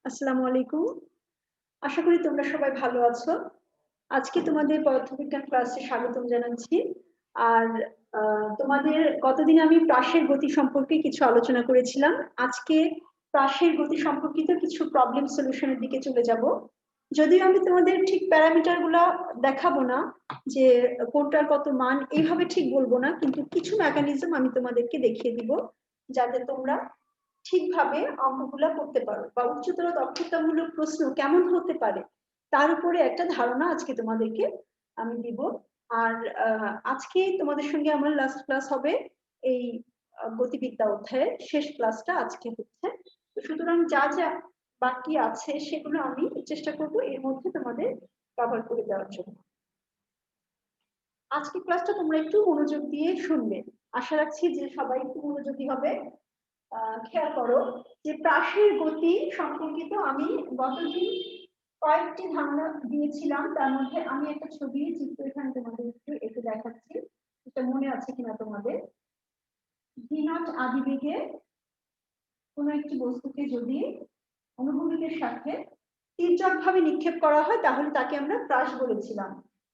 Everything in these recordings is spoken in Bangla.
আসসালামু আলাইকুম। আশা করি তোমরা সবাই ভালো আছো। আজকে তোমাদের পদার্থবিজ্ঞান ক্লাসে স্বাগতম জানাচ্ছি। আর তোমাদের গতদিন আমি প্রাসের গতি সম্পর্কে কিছু আলোচনা করেছিলাম। আজকে প্রাসের গতি সম্পর্কিত কিছু প্রবলেম সলিউশনের দিকে চলে যাব। যদিও আমি তোমাদের ঠিক প্যারামিটার গুলা দেখাবো না, যে কোনটার কত মান এইভাবে ঠিক বলবো না, কিন্তু কিছু মেকানিজম আমি তোমাদেরকে দেখিয়ে দিব যাতে তোমরা ঠিকভাবে অঙ্কগুলা করতে পারো বা উচ্চতর দক্ষতামূলক প্রশ্ন কেমন হতে পারে তার উপরে একটা ধারণা আজকে তোমাদেরকে আমি দিব। আর আজকে তোমাদের সঙ্গে আমার লাস্ট ক্লাস হবে এই গতিবিদ্যা অধ্যায়ের শেষ ক্লাসটা আজকে হচ্ছে। সুতরাং যা যা বাকি আছে সেগুলো আমি চেষ্টা করব এর মধ্যে তোমাদের কভার করে দেওয়ার জন্য। আজকে ক্লাসটা তোমরা একটু মনোযোগ দিয়ে শুনবে, আশা রাখছি যে সবাই একটু মনোযোগী হবে। খেয়াল করো যে প্রাসের গতি সম্পর্কিত আমি গতদিন কয়েকটি ধারণা দিয়েছিলাম, তার মধ্যে আমি একটা ছবি চিত্র এখানে তোমাদের একটু দেখাচ্ছি, এটা মনে আছে কিনা তোমাদের। ভি নট আদিবেগে কোনো একটি বস্তুকে যদি অনুভূমিকের সাথে তির্যকভাবে নিক্ষেপ করা হয় তাহলে তাকে আমরা প্রাস বলেছিলাম।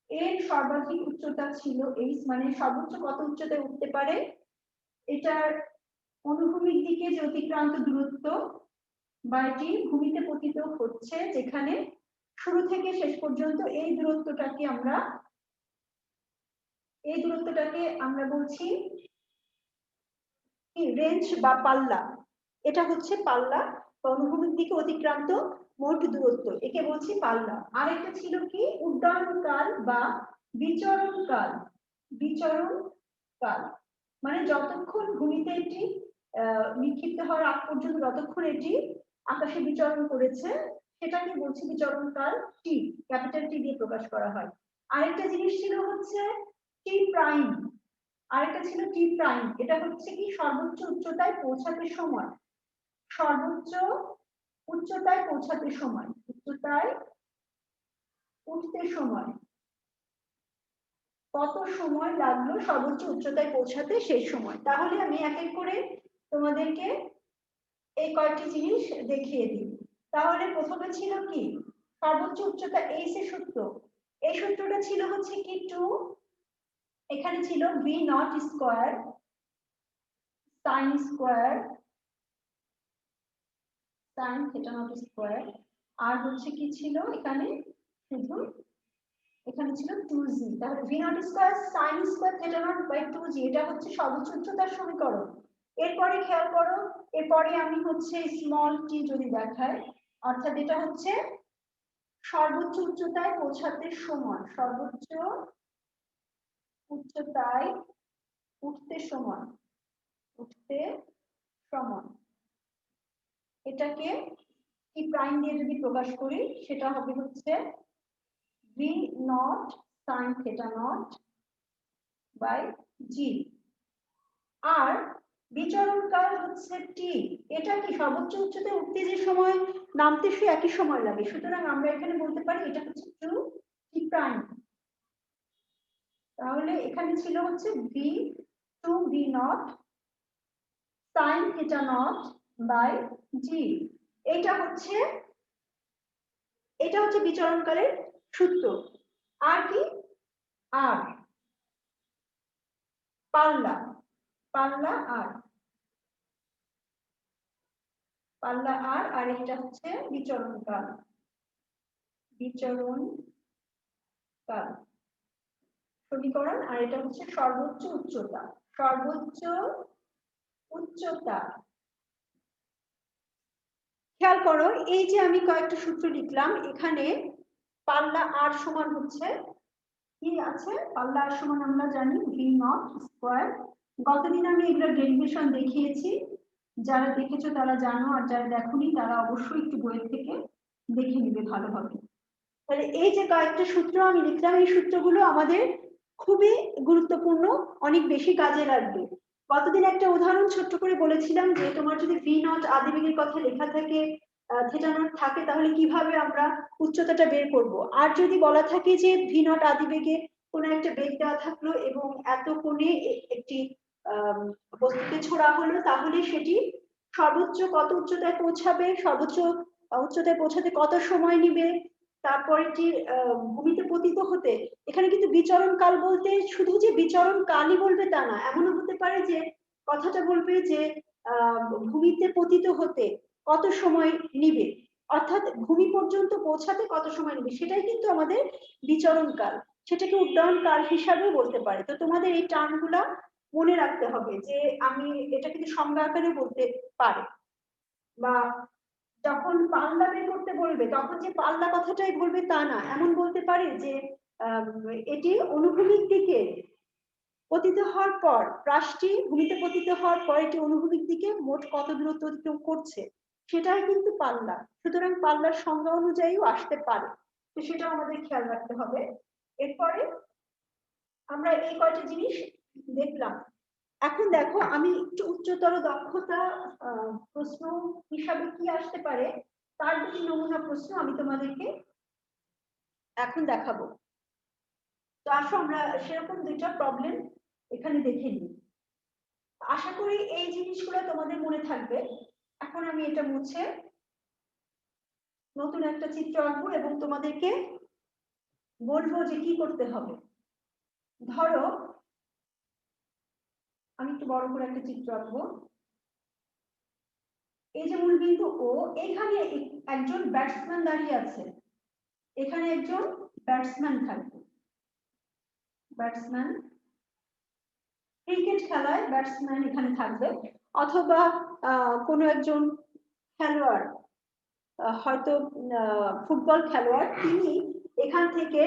এর সর্বাধিক উচ্চতা ছিল এইচ, মানে সর্বোচ্চ কত উচ্চতায় উঠতে পারে, এটার অনুভূমিক দিকে যে অতিক্রান্ত দূরত্ব বা এটি ভূমিতে পতিত হচ্ছে, যেখানে শুরু থেকে শেষ পর্যন্ত এই দূরত্বটাকে আমরা বলছি রেঞ্জ বা পাল্লা। এটা হচ্ছে পাল্লা বা অনুভূমিক দিকে অতিক্রান্ত মোট দূরত্ব, একে বলছি পাল্লা। আর একটা ছিল কি উড্ডয়নকাল বা বিচরণকাল। বিচরণকাল মানে যতক্ষণ ভূমিতে এটি নিক্ষিপ্ত হওয়ার আগ পর্যন্ত যতক্ষণ এটি আকাশে বিচরণ করেছে সেটাকে বলছি বিচরণকাল, টি, ক্যাপিটাল টি দিয়ে প্রকাশ করা হয়। আরেকটা জিনিস ছিল হচ্ছে টি প্রাইম, আরেকটা ছিল টি প্রাইম, এটা হচ্ছে কি সর্বোচ্চ উচ্চতায় পৌঁছাতে সময়, সর্বোচ্চ উচ্চতায় পৌঁছাতে সময়, উচ্চতায় উঠতে সময়, কত সময় লাগলো সর্বোচ্চ উচ্চতায় পৌঁছাতে সেই সময়। তাহলে আমি এক এক করে তোমাদেরকে এই কয়েকটি জিনিস দেখিয়ে দিই। তাহলে প্রথমে ছিল কি সর্বোচ্চ উচ্চতা এইচ এর সূত্র, এই সূত্রটা ছিল হচ্ছে কি 2, এখানে ছিল V naught square sine square sine theta naught square, আর হচ্ছে কি ছিল এখানে শুধু এখানে ছিল 2g, তাহলে V naught square sine square theta naught by 2g, এটা হচ্ছে সর্বোচ্চ উচ্চতার সমীকরণ। এরপরে খেয়াল করো, এরপরে আমি হচ্ছে স্মল টি যদি দেখাই, অর্থাৎ এটা হচ্ছে সর্বোচ্চ উচ্চতায় পৌঁছাতে সময়, সর্বোচ্চ উচ্চতায় উঠতে সময়, উঠতে সময়, এটাকে কি প্রাইম দিয়ে যদি প্রকাশ করি সেটা হবে হচ্ছে V naught sine theta naught by G. আর বিচরণকাল হচ্ছে টি, এটা কি সর্বোচ্চ উচ্চতায় উঠতে যে সময় নামতে সে একই সময় লাগে, সুতরাং আমরা এখানে বলতে পারি এটা হচ্ছে টু টি প্রাইম। তাহলে এখানে ছিল হচ্ছে V two V naught sine theta naught by G, এটা হচ্ছে বিচরণকালের সূত্র। আর কি আর পাল্লা, পাল্লা আর পাল্লা আর, আর এটা হচ্ছে বিচরণকাল, বিচরণকাল সমীকরণ। আর এটা হচ্ছে সর্বোচ্চ উচ্চতা, সর্বোচ্চ উচ্চতা। খেয়াল করো এই যে আমি কয়েকটা সূত্র লিখলাম, এখানে পাল্লা আর সমান হচ্ছে কি আছে, পাল্লা আর সমান আমরা জানি ভি নট স্কয়ার। গতদিন আমি এগুলো ডেরিভেশন দেখিয়েছি, যারা দেখেছো তারা জানো, আর যারা দেখোনি তারা অবশ্যই একটু বইয়ের থেকে দেখে নিবে ভালোভাবে। তাহলে এই যে কয়েকটা সূত্র আমি লিখলাম, এই সূত্রগুলো আমাদের খুবই গুরুত্বপূর্ণ, অনেক বেশি কাজে লাগবে। গতদিন একটা উদাহরণ ছোট্ট করে বলেছিলাম যে তোমার যদি ভি নট আদিবেগের কথা লেখা থাকে, থিটা নট থাকে, তাহলে কিভাবে আমরা উচ্চতাটা বের করব। আর যদি বলা থাকে যে ভি নট আদিবেগে কোনো একটা বেগ দেওয়া থাকলো এবং এত কোণে একটি বস্তুকে ছোড়া হলো, তাহলে সেটি সর্বোচ্চ কত উচ্চতায় পৌঁছাবে, সর্বোচ্চ উচ্চতায় পৌঁছাতে কত সময় নেবে, তারপর এটি ভূমিতে পতিত হতে, এখানে কিন্তু বিচরণ কাল বলতে শুধু যে বিচরণ কালই বলবে তা না, এমনও হতে পারে যে কথাটা বলবে যে ভূমিতে পতিত হতে কত সময় নিবে, অর্থাৎ ভূমি পর্যন্ত পৌঁছাতে কত সময় নেবে, সেটাই কিন্তু আমাদের বিচরণ কাল, সেটাকে উড্ডয়ন কাল হিসাবেও বলতে পারে। তো তোমাদের এই টার্মগুলা মনে রাখতে হবে যে আমি এটা কিন্তু সংজ্ঞা আকারে বলতে পারে। বা যখন পাল্লা বের করতে বলবে তখন যে পাল্লা কথাটাই বলবে তা না, এমন বলতে পারে যে এটি অনুভূমিক দিকে পতিত হওয়ার পর, প্রাসটি ভূমিতে পতিত হওয়ার পর এটি অনুভূমিক দিকে মোট কত দূরত্ব অতিক্রম করছে, সেটাই কিন্তু পাল্লা। সুতরাং পাল্লার সংজ্ঞা অনুযায়ীও আসতে পারে, তো সেটা আমাদের খেয়াল রাখতে হবে। এরপরে আমরা এই কয়টা জিনিস দেখলাম। এখন দেখো আমি একটু উচ্চতর দক্ষতা প্রশ্ন হিসাবে কি আসতে পারে তার দুটি নমুনা প্রশ্ন আমি তোমাদেরকে এখন দেখাবো। তো আসো আমরা সেরকম দুইটা প্রবলেম এখানে দেখে নিই। আশা করি এই জিনিসগুলো তোমাদের মনে থাকবে। এখন আমি এটা মুছে নতুন একটা চিত্র আঁকবো এবং তোমাদেরকে বলবো যে কি করতে হবে। ধরো আমি একটু বড় করে একটা চিত্র আঁকবো। এই যে মূলবিন্দু ও, এখানে একজন ব্যাটসম্যান দাঁড়িয়ে আছে, এখানে একজন ব্যাটসম্যান থাকবে, ব্যাটসম্যান ক্রিকেট খেলায় ব্যাটসম্যান এখানে থাকবে, অথবা কোনো একজন খেলোয়াড় হয়তো ফুটবল খেলোয়াড়, তিনি এখান থেকে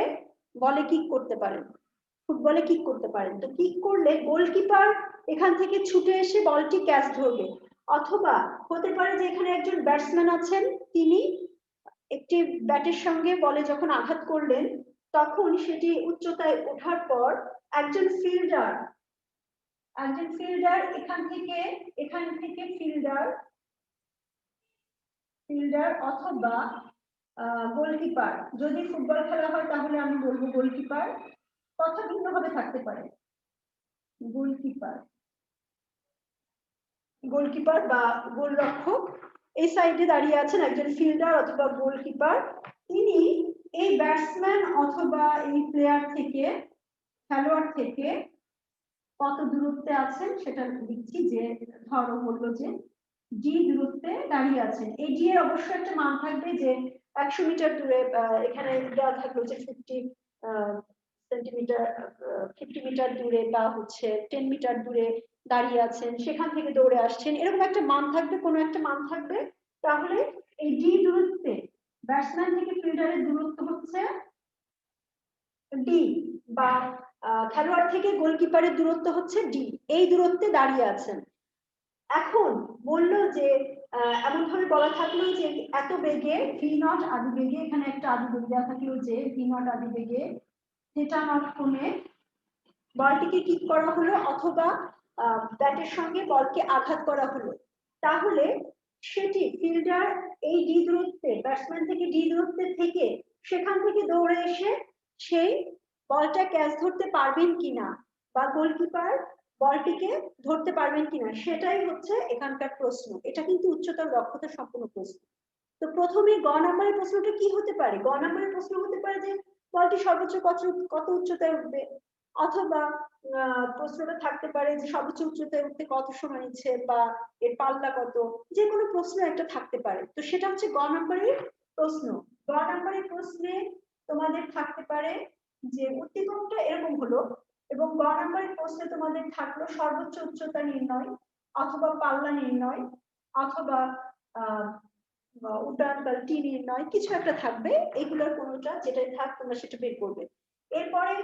বলে কিক করতে পারেন, ফুটবলে কিক করতে পারেন। তো কিক করলে গোলকিপার এখান থেকে ছুটে এসে বলটি ক্যাচ ধরবে, অথবা হতে পারে যে এখানে একজন ব্যাটসম্যান আছেন, তিনি একটি ব্যাটের সঙ্গে বলে যখন আঘাত করলেন তখন সেটি উচ্চতায় ওঠার পর একজন ফিল্ডার এখান থেকে ফিল্ডার অথবা গোলকিপার, যদি ফুটবল খেলা হয় তাহলে আমি বলবো গোলকিপার, কথা ভিন্নভাবে থাকতে পারে, গোলকিপার বা গোলরক্ষক এই সাইডে দাঁড়িয়ে আছেন একজন ফিল্ডার অথবা গোলকিপার, তিনি এই ব্যাটসম্যান অথবা এই প্লেয়ার থেকে, খেলোয়াড় থেকে কত দূরত্বে আছেন সেটা লিখছি, যে ধরো বললো যে ডি দূরত্বে দাঁড়িয়ে আছেন। এই ডি এর অবশ্যই একটা মান থাকবে, যে 100 মিটার দূরে, এখানে দেওয়া থাকলো যে 50 সেন্টিমিটার, 50 মিটার দূরে বা হচ্ছে 10 মিটার দূরে দাঁড়িয়ে আছেন, সেখান থেকে দৌড়ে আসছেন, এরকম একটা মান থাকবে, কোনো একটা মান থাকবে। তাহলে এই ডি দূরত্বে ব্যাটসম্যান থেকে ফিল্ডারের দূরত্ব হচ্ছে ডি, বা খেলোয়াড় থেকে গোলকিপারের দূরত্ব হচ্ছে ডি, এই দূরত্বে দাঁড়িয়ে আছেন। এখন বললো যে এমন ভাবে বলা থাকলো যে এত বেগে ভি নট আদি বেগে, এখানে একটা আদি বেগ দেওয়া থাকলো যে ভি নট আদি বেগে থিটা নট কোণে বলটিকে কিক করা হলো অথবা ব্যাটের সঙ্গে বলকে আঘাত করা হলো, তাহলে সেটি ফিল্ডার এই ডি দূরত্বে, ব্যাটসম্যান থেকে ডি দূরত্বে থেকে সেখান থেকে দৌড়ে এসে সেই বলটা ক্যাচ ধরতে পারবেন কিনা, বা গোলকিপার বলটিকে ধরতে পারবেন কিনা, সেটাই হচ্ছে এখানকার প্রশ্ন। এটা কিন্তু উচ্চতর দক্ষতা সম্পন্ন প্রশ্ন। তো প্রথমে গ নাম্বারের প্রশ্নটা কি হতে পারে? গ নাম্বারের প্রশ্ন হতে পারে যে বলটি সর্বোচ্চ কত উচ্চতায় উঠবে, অথবা প্রশ্নটা থাকতে পারে যে সর্বোচ্চ উচ্চতায় উঠতে কত সময় নিচ্ছে, বা এর পাল্লা কত, যে কোনো প্রশ্ন একটা থাকতে পারে। তো সেটা হচ্ছে গ নাম্বারের প্রশ্ন। গ নাম্বারের প্রশ্নে তোমাদের থাকতে পারে যে উদ্দীপকটা এরকম হলো, এবং গ নাম্বারের প্রশ্নে তোমাদের থাকলো সর্বোচ্চ উচ্চতা নির্ণয়, অথবা পাল্লা নির্ণয়, অথবা উড্ডয়ন কাল টি নির্ণয়, কিছু একটা থাকবে, এগুলোর কোনোটা যেটাই থাক তোমরা সেটা বের করবে। এরপরে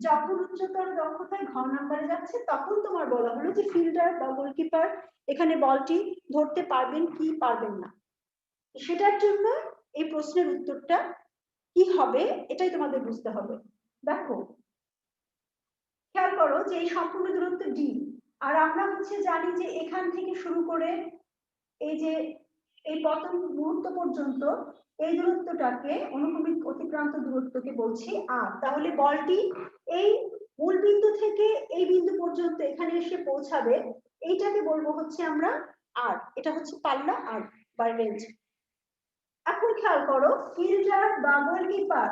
যখন উচ্চতর দক্ষতায় ঘ নাম্বারে যাচ্ছে তখন তোমার বলা হলো যে ফিল্ডার বা গোলকিপার এখানে বলটি ধরতে পারবেন কি পারবেন না, সেটার জন্য এই প্রশ্নের উত্তরটা কি হবে এটাই তোমাদের বুঝতে হবে। দেখো খেয়াল করো যে এই সম্পূর্ণ দূরত্ব ডি, আর আমরা হচ্ছে জানি যে এখান থেকে শুরু করে এই যে এই পতন মুহূর্ত পর্যন্ত এই দূরত্বটাকে, অনুভূমিক অতিক্রান্ত দূরত্বকে বলছি আর। তাহলে বলটি এই মূল বিন্দু থেকে এই বিন্দু পর্যন্ত এখানে এসে পৌঁছাবে, এইটাকে বলবো হচ্ছে আমরা আর, এটা হচ্ছে পাল্লা আর বা রেঞ্জ। এখন খেয়াল করো, ফিল্ডার বা গোলকিপার,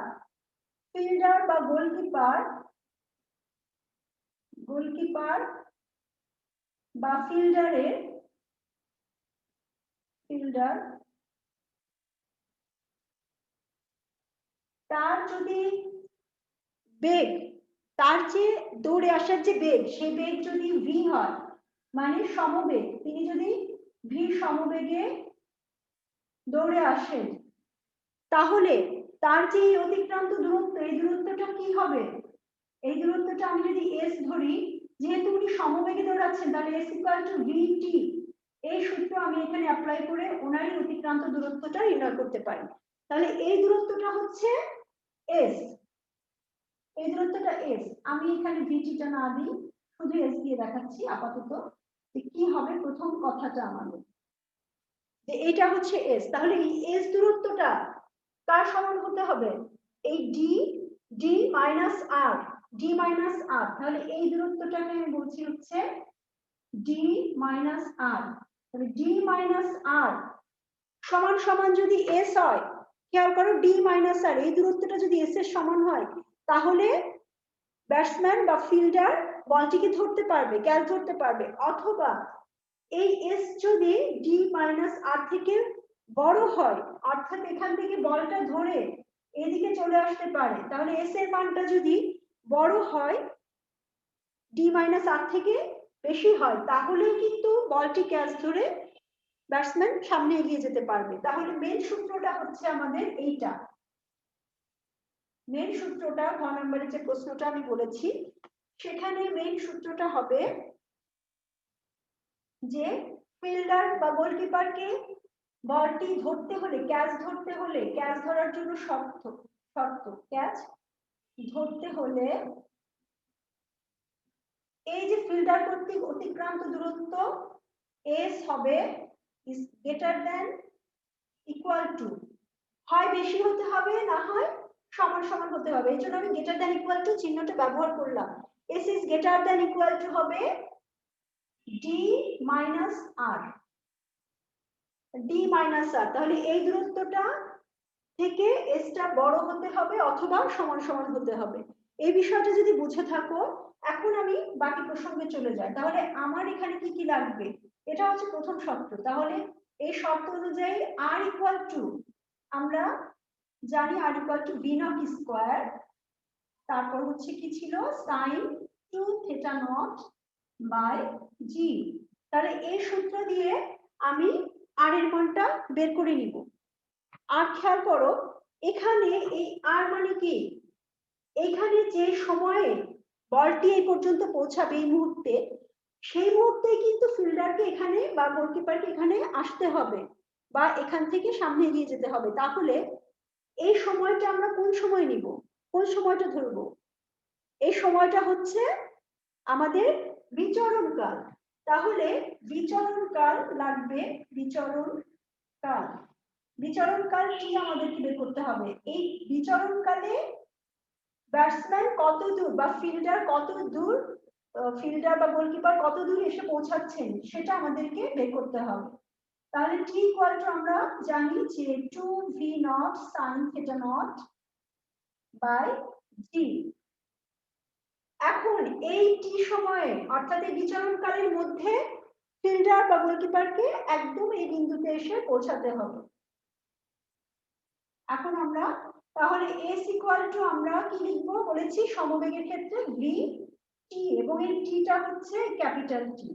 ফিল্ডার বা গোলকিপার, গোলকিপার বা ফিল্ডারের, ফিল্ডার তার যদি বেগ, তার যে দৌড়ে আসার যে বেগ, সেই বেগ যদি ভি হয়, মানে সমবেগ, তিনি যদি ভি সমবেগে দৌড়ে আসেন, তাহলে তার যে অতিক্রান্ত দূরত্ব, এই দূরত্বটা কি হবে? এই দূরত্বটা আমি যদি এস ধরি, যেহেতু উনি সমবেগে দৌড়াচ্ছেন, তাহলে এস ইকুয়াল টু ভিটি, এই সূত্র আমি এখানে অ্যাপ্লাই করে ওনারই অতিক্রান্ত দূরত্বটা নির্ণয় করতে পারি। তাহলে এই দূরত্বটা হচ্ছে এস, এই দূরত্বটা এস। আমি এখানে ভিটিটা না দিই, শুধু এস দিয়ে দেখাচ্ছি আপাতত যে কি হবে প্রথম কথাটা আমাদের, যে এটা হচ্ছে এস। তাহলে এই এস দূরত্বটা কার সমান হতে হবে? এই ডি, ডি মাইনাস আর, ডি মাইনাস আর। তাহলে এই দূরত্বটাকে আমি বলছি হচ্ছে ডি মাইনাস আর। তাহলে ডি মাইনাস আর সমান সমান যদি এস হয়, খেয়াল করো ডি মাইনাস আর, এই দূরত্বটা যদি এস এর সমান হয়, তাহলে ব্যাটসম্যান বা ফিল্ডার বলটিকে ধরতে পারবে, ক্যাচ ধরতে পারবে। অথবা এই এস যদি ডি মাইনাস আর থেকে বড় হয়, অর্থাৎ এখান থেকে বলটা ধরে এদিকে চলে আসতে পারে, তাহলে এস এর মানটা যদি বড় হয়, ডি মাইনাস আর থেকে বেশি হয়, তাহলে কিন্তু বলটি ক্যাচ ধরে ব্যাটসম্যান সামনে এগিয়ে যেতে পারবে। তাহলে মেন সূত্রটা হচ্ছে আমাদের এইটা, মেন সূত্রটা খ নম্বরের যে প্রশ্নটা আমি বলেছি, সেখানে মেন সূত্রটা হবে যে ফিল্ডার বা গোলকিপারকে বলটি ধরতে হলে, ক্যাচ ধরতে হলে, ক্যাচ ধরার জন্য শর্ত, শর্ত ক্যাচ ধরতে হলে এই যে ফিল্ডার কর্তৃক অতিক্রান্ত দূরত্ব এস হবে is greater than equal to, হয় বেশি হতে হবে, না হয় সমান সমান হতে হবে। এই জন্য আমি গ্রেটার দ্যান ইকুয়াল টু চিহ্নটা ব্যবহার করলাম। S is greater than equal to হবে ডি মাইনাস আর, ডি মাইনাস আর। তাহলে এই দূরত্বটা থেকে এসটা বড় হতে হবে অথবা সমান সমান হতে হবে। এই বিষয়টা যদি বুঝে থাকো, এখন আমি বাকি প্রসঙ্গে চলে যাই। তাহলে আমার এখানে কি কি লাগবে, এটা হচ্ছে প্রথম শর্ত। তাহলে এই শর্ত অনুযায়ী আর ইকুয়াল টু, আমরা জানি আর equal to V naught square, তারপর হচ্ছে কি ছিল সাইন 2 থিটা নট বাই জি। তাহলে এই সূত্র দিয়ে আমি আর এর মানটা বের করে নিব। আর খেয়াল করো, এখানে এই আর মানে কি, এখানে যে সময়ে বলটি এই পর্যন্ত পৌঁছাবে এই মুহূর্তে, সেই মুহূর্তে কিন্তু ফিল্ডারকে এখানে বা গোলকিপারকে এখানে আসতে হবে বা এখান থেকে সামনে এগিয়ে যেতে হবে। তাহলে এই সময়টা আমরা কোন সময় নিব, কোন সময়টা ধরবো? এই সময়টা হচ্ছে আমাদের বিচরণকাল। তাহলে বিচরণকাল লাগবে, বিচরণকাল, বিচরণকাল কি আমাদেরকে বের করতে হবে। এই বিচরণকালে ব্যাটসম্যান কত দূর বা ফিল্ডার কত দূর, ফিল্ডার বা গোলকিপার কত দূর এসে পৌঁছাচ্ছেন, সেটা আমাদেরকে বের করতে হবে। তাহলে টি ইকুয়াল টু আমরা জানি যে 2v naught sin theta naught by g. এখন এই টি সময়ে অর্থাৎ এই বিচরণকালের মধ্যে ফিল্ডার বা গোলকিপারকে একদম এই বিন্দুতে এসে পৌঁছাতে হবে। এখন আমরা তাহলে এস ইকুয়াল টু আমরা কি লিখবো বলেছি, সমবেগের ক্ষেত্রে ভি টি, এবং এই টিটা হচ্ছে ক্যাপিটাল টি।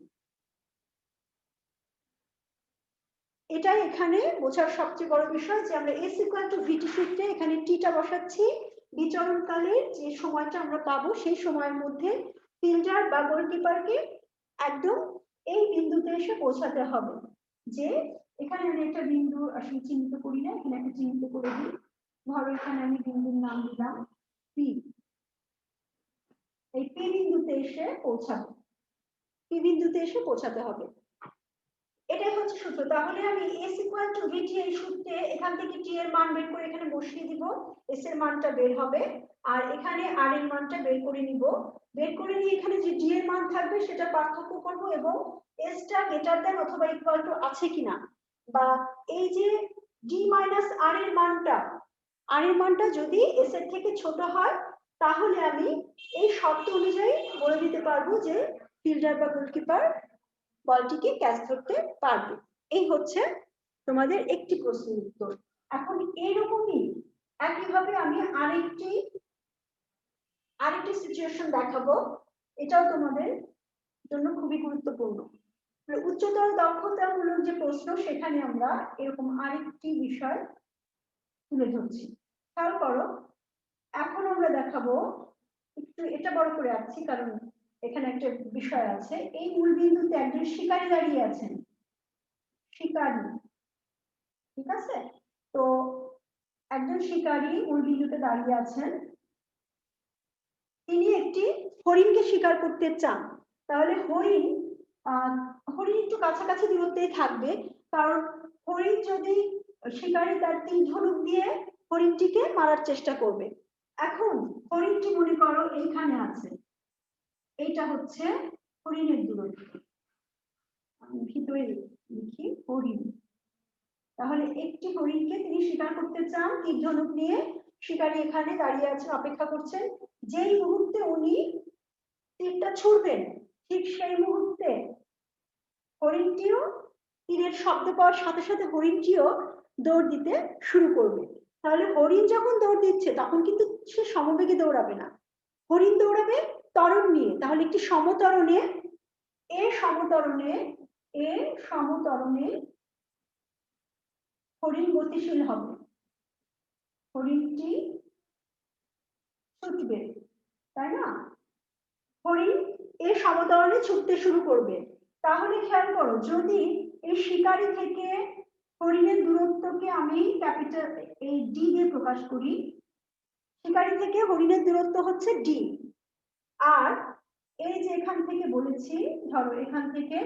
এটাই এখানে বোঝার সবচেয়ে বড় বিষয় যে আমরা এস ইকুয়াল টু ভিটি সূত্রে এখানে টিটা বসাচ্ছি। বিচরণকালের যে সময়টা আমরা পাবো, সেই সময়ের মধ্যে ফিল্ডার বা গোলকিপারকে একদম এই বিন্দুতে এসে পৌঁছাতে হবে। যে এখানে আমি একটা বিন্দু আসলে চিহ্নিত করি না, এখানে একটা চিহ্নিত করে দিই। ধরো এখানে আমি বিন্দুর নাম দিলাম পি, এই পি বিন্দুতে এসে পৌঁছাবে, পি বিন্দুতে এসে পৌঁছাতে হবে। এটাই হচ্ছে সূত্র। তাহলে আমি এস ইকুয়াল টু ভিটি এই সূত্রে এখান থেকে টি এর মান বের করে এখানে বসিয়ে দিব, এস এর মানটা বের হবে, আর এখানে আর এর মানটা বের করে নিব। বের করে নিয়ে এখানে যে ডি এর মান থাকবে সেটা পার্থক্য করব এবং এস টা গ্রেটার দ্যান অথবা ইকুয়াল টু আছে কিনা, বা এই যে ডি মাইনাস আর এর মানটা যদি এস এর থেকে ছোট হয় তাহলে আমি এই শর্ত অনুযায়ী বলে দিতে পারবো যে ফিল্ডার বা গোলকিপার বলটিকে ক্যাচ ধরতে পারবে। এই হচ্ছে তোমাদের একটি প্রশ্নের উত্তর। এখন এইরকমই একইভাবে আমি আরেকটি সিচুয়েশন দেখাবো, এটাও তোমাদের জন্য খুবই গুরুত্বপূর্ণ। উচ্চতর দক্ষতামূলক যে প্রশ্ন সেখানে আমরা এরকম আরেকটি বিষয় তুলে ধরছি। খেয়াল করো, এখন আমরা দেখাবো, একটু এটা বড় করে রাখছি কারণ এখানে একটা বিষয় আছে। এই মূল বিন্দুতে একজন শিকারী দাঁড়িয়ে আছেন, শিকারী, ঠিক আছে? তো একজন শিকারী মূল বিন্দুতে দাঁড়িয়ে আছেন, তিনি একটি হরিণকে শিকার করতে চান। তাহলে হরিণ একটু কাছাকাছি দূরত্বেই থাকবে, কারণ হরিণ যদি শিকারী তার তীর ধনুক দিয়ে হরিণটিকে মারার চেষ্টা করবে। এখন হরিণটি মনে করো এইখানে আছে, এইটা হচ্ছে হরিণের দূরত্ব, আমি ভিতরে লিখি হরিণ। তাহলে একটি হরিণকে তিনি শিকার করতে চান তীর ধনুক নিয়ে, শিকারী এখানে দাঁড়িয়ে আছেন, অপেক্ষা করছেন। যেই মুহূর্তে উনি তীরটা ছুড়বেন ঠিক সেই মুহূর্তে হরিণটিও তীরের শব্দ পাওয়ার সাথে সাথে হরিণটিও দৌড় দিতে শুরু করবে। তাহলে হরিণ যখন দৌড় দিচ্ছে তখন কিন্তু সে সমবেগে দৌড়াবে না, হরিণ দৌড়াবে ত্বরণ নিয়ে। তাহলে একটি সমতরণে হরিণ গতিশীল হবে, হরিণটি ছুটবে, তাই না? হরিণ এই সমতরণে ছুটতে শুরু করবে। তাহলে খেয়াল করো, যদি এই শিকারী থেকে হরিণের দূরত্বকে আমি ক্যাপিটাল এই ডি দিয়ে প্রকাশ করি, শিকারী থেকে হরিণের দূরত্ব হচ্ছে ডি, আর এই যে এখান থেকে বলেছি, ধরো এখান থেকে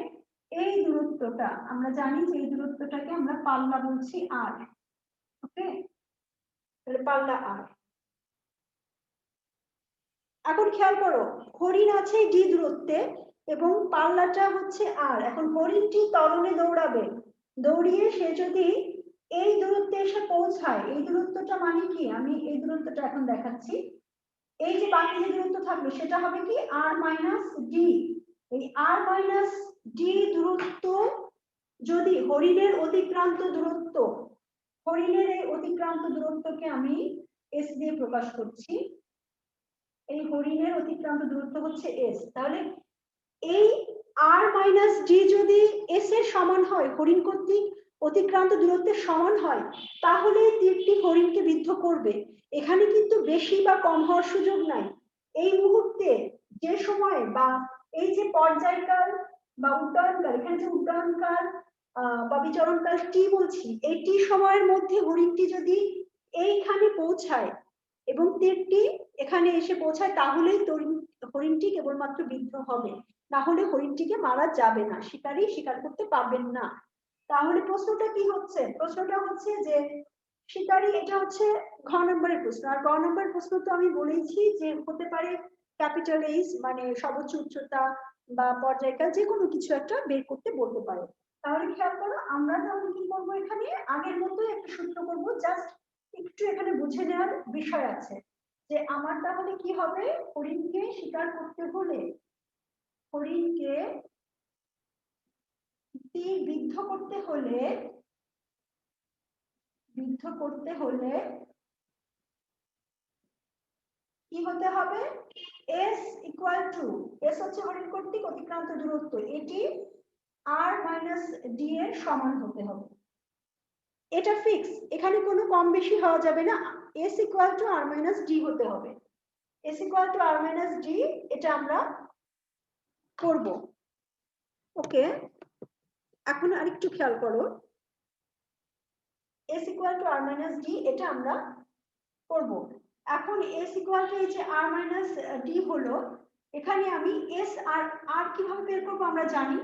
এই দূরত্বটা আমরা জানি যে এই দূরত্বটাকে আমরা পাল্লা বলছি আর, ওকে? তাহলে পাল্লা আর। এখন খেয়াল করো, হরিণ আছে ডি দূরত্বে এবং পাল্লাটা হচ্ছে আর। এখন হরিণটি ত্বরণে দৌড়াবে, দৌড়িয়ে সে যদি এই দূরত্বে এসে পৌঁছায়, এই দূরত্বটা মানে কি, আমি এই দূরত্বটা এখন দেখাচ্ছি, এই যে বাকি যে দূরত্ব থাকবে সেটা হবে কি আর মাইনাস ডি। এই আর মাইনাস ডি দূরত্ব যদি হরিণের অতিক্রান্ত দূরত্ব, হরিণের এই অতিক্রান্ত দূরত্বকে আমি এস দিয়ে প্রকাশ করছি, এই হরিণের অতিক্রান্ত দূরত্ব হচ্ছে এস। তাহলে এই আর মাইনাস ডি যদি এস এর সমান হয়, হরিণ কর্তৃক অতিক্রান্ত দূরত্বের সমান হয়, তাহলে তীরটি হরিণকে বিদ্ধ করবে। এখানে কিন্তু বেশি বা কম হওয়ার সুযোগ নাই। এই মুহূর্তে যে সময় বা এই যে পর্যায়কাল বা উড্ডয়নকাল, এখানে যে উড্ডয়নকাল বা বিচরণকাল টি বলছি, এই টি সময়ের মধ্যে হরিণটি যদি এইখানে পৌঁছায় এবং তীরটি এখানে এসে পৌঁছায়, তাহলেই হরিণটি কেবলমাত্র বিদ্ধ হবে, না হলে হরিণটিকে মারা যাবে না, শিকারী শিকার করতে পারবেন না। তাহলে প্রশ্নটা কি হচ্ছে, প্রশ্নটা হচ্ছে যে শিকারী, এটা হচ্ছে ঘ নম্বরের প্রশ্ন। আর গ নম্বরের প্রশ্ন তো আমি বলেইছি যে হতে পারে ক্যাপিটাল এইচ মানে সর্বোচ্চ উচ্চতা বা পর্যায়কাল, যে কোনো কিছু একটা বের করতে বলতে পারে। তাহলে খেয়াল করো, আমরা তাহলে কি করবো, এখানে আগের মতোই একটা সূত্র করবো, জাস্ট একটু এখানে বুঝে নেওয়ার বিষয় আছে যে আমার তাহলে কি হবে, হরিণকে শিকার করতে হলে, হরিণকে তীর বিদ্ধ করতে হলে কি হতে হবে, এস ইকুয়াল টু, এস হচ্ছে হরিণ কর্তৃক অতিক্রান্ত দূরত্ব, এটি আর মাইনাস ডি এর সমান হতে হবে। এটা ফিক্স, এখানে কোনো কম বেশি হওয়া যাবে না, S equal to R minus D হতে হবে। S equal to R minus D, এটা আমরা করব। ওকে, এখন আরেকটু খেয়াল করো, S equal to R minus D এটা আমরা করব। এখন এস ইকুয়াল টু এই যে আর মাইনাস ডি হলো, এখানে আমি এস আর আর কিভাবে বের করবো আমরা জানি,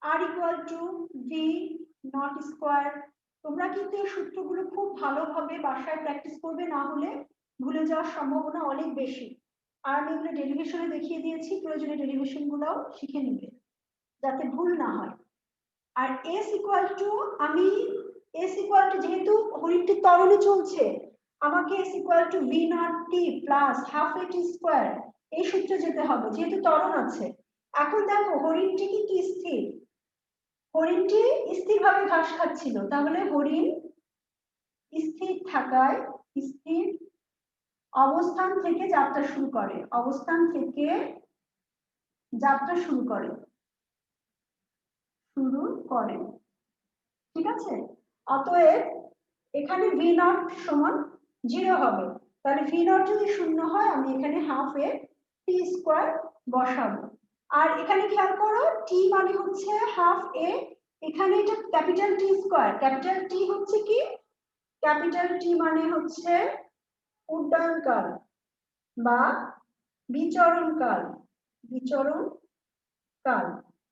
আর equal to V naught square. তোমরা কিন্তু এই সূত্রগুলো খুব ভালোভাবে বাসায় প্র্যাকটিস করবে, না হলে ভুলে যাওয়ার সম্ভাবনা অনেক বেশি। আর আমি এগুলো ডেরিভেশনে দেখিয়ে দিয়েছি, প্রয়োজনীয় ডেরিভেশন গুলো শিখে নিবে যাতে ভুল না হয়। আর s ইকুয়াল টু আমি যেহেতু হরিণটি তরলে চলছে, আমাকে s equal to v not T plus half a t square এই সূত্রে যেতে হবে যেহেতু ত্বরণ আছে। এখন দেখো হরিণটি কিন্তু স্থির, হরিণটি স্থিরভাবে ঘাস খাচ্ছিল, তাহলে হরিণ স্থির থাকায় স্থির অবস্থান থেকে যাত্রা শুরু করে, অবস্থান থেকে যাত্রা শুরু করে, ঠিক আছে। অতএব এখানে ভি নট সমান 0 হবে, তাহলে ভি নট যদি 0 হয় আমি এখানে হাফ এ টি স্কয়ার বসাবো। আর এখানে খেয়াল করো টি মানে হচ্ছে হাফ এ, এখানে এটা capital T square, capital T হচ্ছে কি, ক্যাপিটাল টি মানে হচ্ছে উড্ডয়নকাল বা বিচরণকাল, বিচরণকাল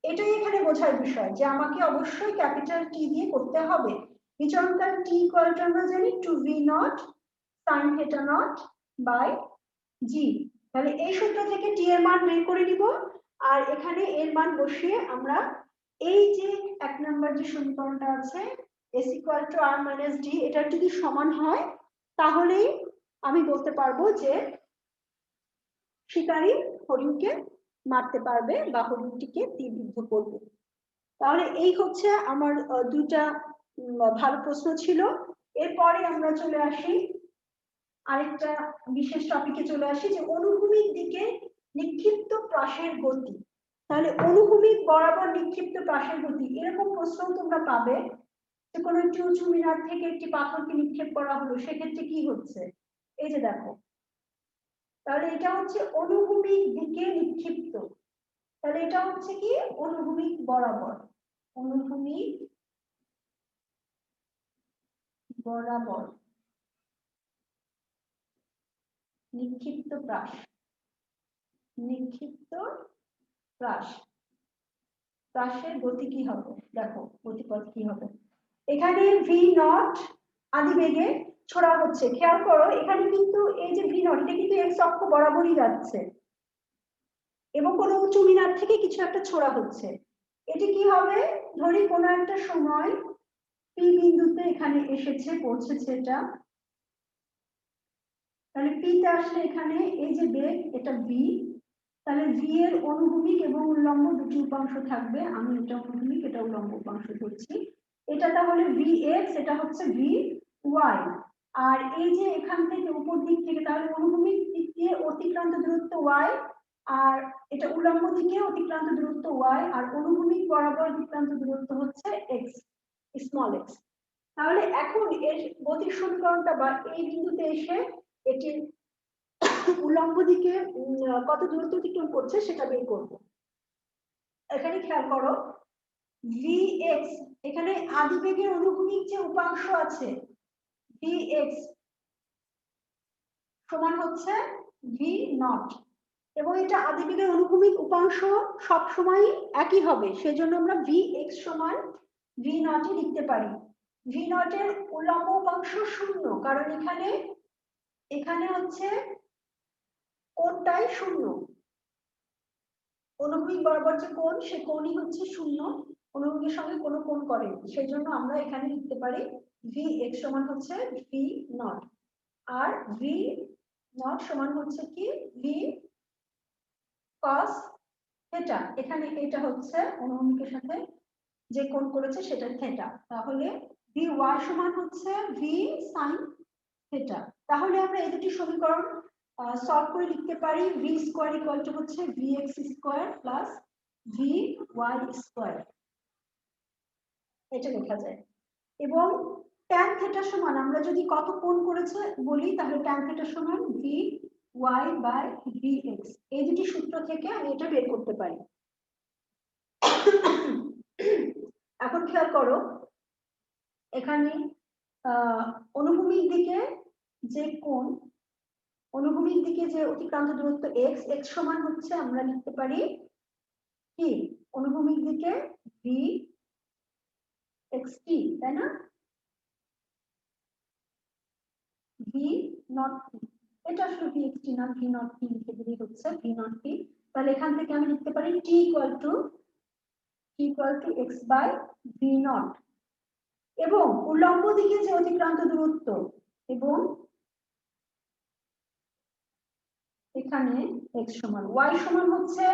এটাই এখানে বোঝার বিষয় যে আমাকে অবশ্যই ক্যাপিটাল টি দিয়ে করতে হবে। বিচরণকাল টি ইকুয়াল টু আমরা জানি 2v naught sin theta naught by জি। তাহলে এই সূত্র থেকে টি এর মান বের করে নিব, আর এখানে এর মান বসিয়ে আমরা এই যে এক নম্বর যে সমীকরণটা আছে s equal to r minus d এটা যদি সমান হয় তাহলেই আমি বলতে পারবো যে শিকারী হরিণকে মারতে পারবে বা হরিণটিকে তীরবিদ্ধ করবে। তাহলে এই হচ্ছে আমার দুটা ভালো প্রশ্ন ছিল। এরপরে আমরা চলে আসি আরেকটা বিশেষ টপিকে চলে আসি যে অনুভূমিক দিকে নিক্ষিপ্ত প্রাসের গতি। তাহলে অনুভূমিক বরাবর নিক্ষিপ্ত প্রাসের গতি এরকম প্রশ্ন তোমরা পাবে যে কোনো একটি উঁচু মিনার থেকে একটি পাথরকে নিক্ষেপ করা হলো, সেক্ষেত্রে কি হচ্ছে, এই যে দেখো, তাহলে এটা হচ্ছে অনুভূমিক দিকে নিক্ষিপ্ত, তাহলে এটা হচ্ছে কি অনুভূমিক বরাবর, অনুভূমিক বরাবর নিক্ষিপ্ত প্রাস, নিক্ষিপ্ত প্রাস, প্রাসের গতি কি হবে, দেখো গতিপথ কি হবে। এখানে ভি নট আদি বেগে ছোড়া হচ্ছে, খেয়াল করো এখানে কিন্তু এই যে ভি নট এটা কিন্তু এক্স অক্ষ বরাবরই যাচ্ছে এবং কোনো উঁচু মিনার থেকে কিছু একটা ছোড়া হচ্ছে। এটি কি হবে, ধরি কোনো একটা সময় পি বিন্দুতে এখানে এসেছে, পৌঁছেছে এটা, তাহলে পি তে আসলে এখানে এই যে বেগ এটা ভি, তাহলে ভি এর অনুভূমিক এবং উল্লম্ব দুটি উপাংশ থাকবে, আমি এটা অনুভূমিক এটা উল্লম্ব উপাংশ ধরছি, এটা তাহলে ভি এক্স এটা হচ্ছে ভি ওয়াই। আর এই যে এখান থেকে উপর দিক থেকে তাহলে অনুভূমিক দিক দিয়ে অতিক্রান্ত দূরত্ব ওয়াই, আর এটা উল্লম্ব দিকে অতিক্রান্ত দূরত্ব ওয়াই, আর অনুভূমিক বরাবর অতিক্রান্ত দূরত্ব হচ্ছে এক্স, স্মল এক্স। তাহলে এখন এর গতির সমীকরণটা বা এই বিন্দুতে এসে এটির উল্লম্ব দিকে কত দূরত্ব অতিক্রম করছে সেটা বের করব। এখানে খেয়াল করো vx, এখানে আদিবেগের অনুভূমিক যে উপাংশ আছে vx সমান হচ্ছে v নট, এবং এটা আদিবেগের অনুভূমিক উপাংশ সব সময় একই হবে, সেজন্য আমরা vx সমান v নটই লিখতে পারি। v নটের উল্লম্ব উপাংশ 0, কারণ এখানে হচ্ছে কোণটাই 0, অনুভূমিক বরাবর যে কোণ সে কোণই হচ্ছে 0, অনুভূমিকের সঙ্গে কোনো কোণ করে, সেই জন্য আমরা এখানে লিখতে পারি vx সমান হচ্ছে v নট, আর v নট সমান হচ্ছে কি v cos থিটা, এখানে এটা হচ্ছে অনুভূমিকের সাথে যে কোণ করেছে সেটা থিটা, তাহলে vy সমান হচ্ছে v sin থিটা। তাহলে আমরা এই দুটি সমীকরণ সলভ করে লিখতে পারি v স্কয়ার ইকুয়াল টু হচ্ছে vx square plus vy square, এটা লেখা যায়। এবং tan থিটা সমান আমরা যদি কত কোণ করেছে বলি তাহলে tan থিটা সমান vy বাই vx, এই দুটি সূত্র থেকে আমি এটা বের করতে পারি। এখন খেয়াল করো এখানে অনুভূমিক দিকে যে কোণ, অনুভূমিক দিকে যে অতিক্রান্ত দূরত্ব x, x সমান হচ্ছে আমরা লিখতে পারি কি অনুভূমিক দিকে v xt, তাই না, v নট এটা আসলে vxt না, v নট টি লিখে দিলেই হচ্ছে, v নট টি। তাহলে এখান থেকে আমি লিখতে পারি t equal to x by v naught, এবং উল্লম্ব দিকে যে অতিক্রান্ত দূরত্ব, এবং এখানে x সমান, y সমান হচ্ছে,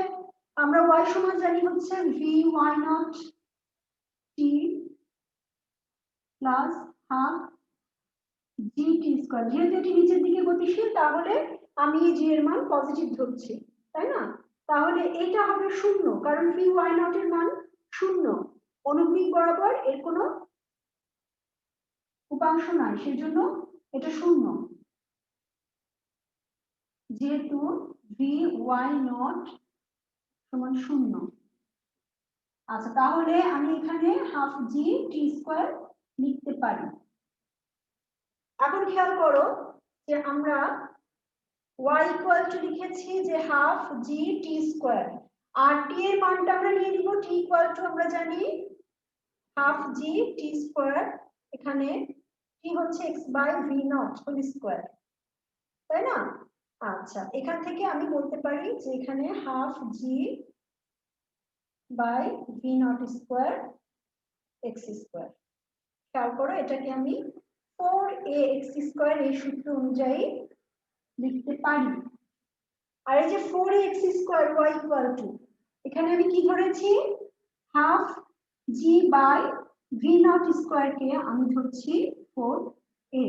আমরা y সমান জানি হচ্ছে vy not t plus half gt square. যেহেতু এটি নিচের দিকে গতিশীল, তাহলে আমি g এর মান পজিটিভ ধরছি, তাই না? তাহলে এটা হবে 0, কারণ vy নট এর মান 0, অনুভূমিক বরাবর এর কোনো উপাংশ নাই, সেজন্য এটা 0, যেহেতু vy নট সমান 0। আচ্ছা, তাহলে আমি এখানে হাফ জি টি স্কয়ার লিখতে পারি। এখন খেয়াল করো যে আমরা y ইকুয়াল টু লিখেছি যে হাফ জি টি স্কয়ার, আর টি এর মানটা আমরা নিয়ে নিব টি ইকুয়াল টু, আমরা জানি হাফ জি টি স্কয়ার, এখানে টি হচ্ছে x by V naught whole square, তাই না? আচ্ছা, এখান থেকে আমি বলতে পারি যে এখানে half G by V naught square X square. খেয়াল করো, এটাকে আমি 4ax স্কয়ার এই সূত্র অনুযায়ী লিখতে পারি। আর এই যে 4ax square y equal to, এখানে আমি কি ধরেছি, half G by V naught square কে আমি ধরছি 4a।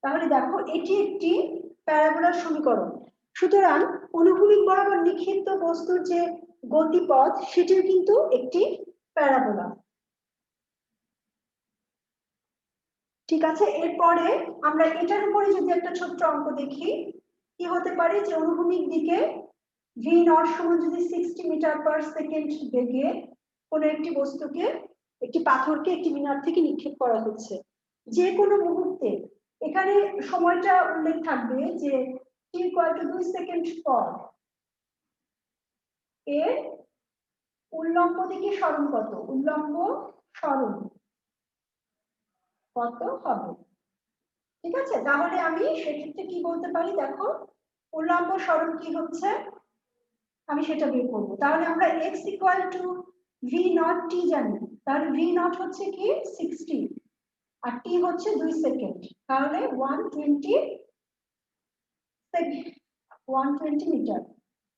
তাহলে দেখো, এটি একটি প্যারাবোলার সমীকরণ। সুতরাং অনুভূমিক বরাবর নিক্ষিপ্ত বস্তুর যে গতিপথ, সেটিও কিন্তু একটি প্যারাবোলা। ঠিক আছে, এরপরে আমরা এটার উপরে যদি একটা ছোট্ট অঙ্ক দেখি, কি হতে পারে যে অনুভূমিক দিকে ভি নট সমান যদি 60 মিটার পার সেকেন্ড বেগে কোনো একটি বস্তুকে, একটি পাথরকে একটি মিনার থেকে নিক্ষেপ করা হচ্ছে, যে কোনো মুহূর্তে এখানে সময়টা উল্লেখ থাকবে যে t ইকুয়াল টু 2 সেকেন্ড পর এর উল্লম্ব দিকে সরণ কত, উল্লম্ব সরণ কত হবে। ঠিক আছে, তাহলে আমি সেক্ষেত্রে কি বলতে পারি, দেখো উল্লম্ব সরণ কি হচ্ছে আমি সেটা বের করব। তাহলে আমরা x equal to V naught t জানি, তাহলে ভি নট হচ্ছে কি 60 আর টি হচ্ছে 2 সেকেন্ড, তাহলে 120 মিটার,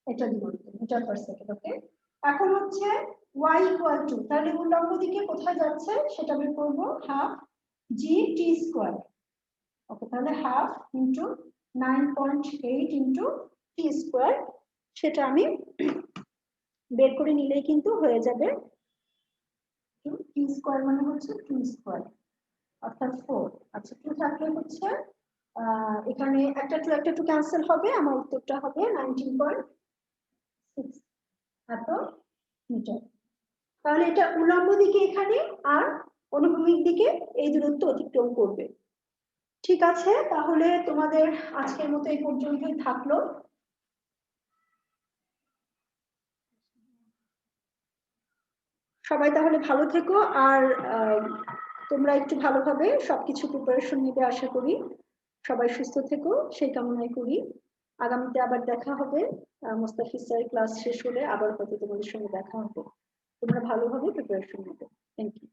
এটা দিব মিটার পার সেকেন্ড। ওকে, এখন হচ্ছে y ইকুয়াল টু, তাহলে উল্লম্ব দিকে কোথায় যাচ্ছে সেটা বের করব, হাফ জি টি স্কয়ার। ওকে, তাহলে হাফ ইনটু 9.8 ইনটু টি স্কয়ার, সেটা আমি বের করে নিলেই কিন্তু হয়ে যাবে। টি স্কয়ার মানে হচ্ছে 2 স্কয়ার অর্থাৎ 4। আচ্ছা, 2 থাকলে হচ্ছে এখানে একটা 2 ক্যান্সেল হবে, আমার উত্তরটা হবে 19.6 এত মিটার। তাহলে এটা উল্লম্ব দিকে এখানে, আর অনুভূমিক দিকে এই দূরত্ব অতিক্রম করবে। ঠিক আছে, তাহলে তোমাদের আজকের মতো এই পর্যন্তই থাকলো। সবাই তাহলে ভালো থেকো, আর তোমরা একটু ভালোভাবে সবকিছু প্রিপারেশন নিতে আশা করি। সবাই সুস্থ থেকো সেই কামনাই করি। আগামীতে আবার দেখা হবে, মোস্তাফিজ স্যারের ক্লাস শেষ হলে আবার হয়তো তোমাদের সঙ্গে দেখা হবে। তোমরা ভালোভাবে প্রিপারেশন নিতে। Thank you.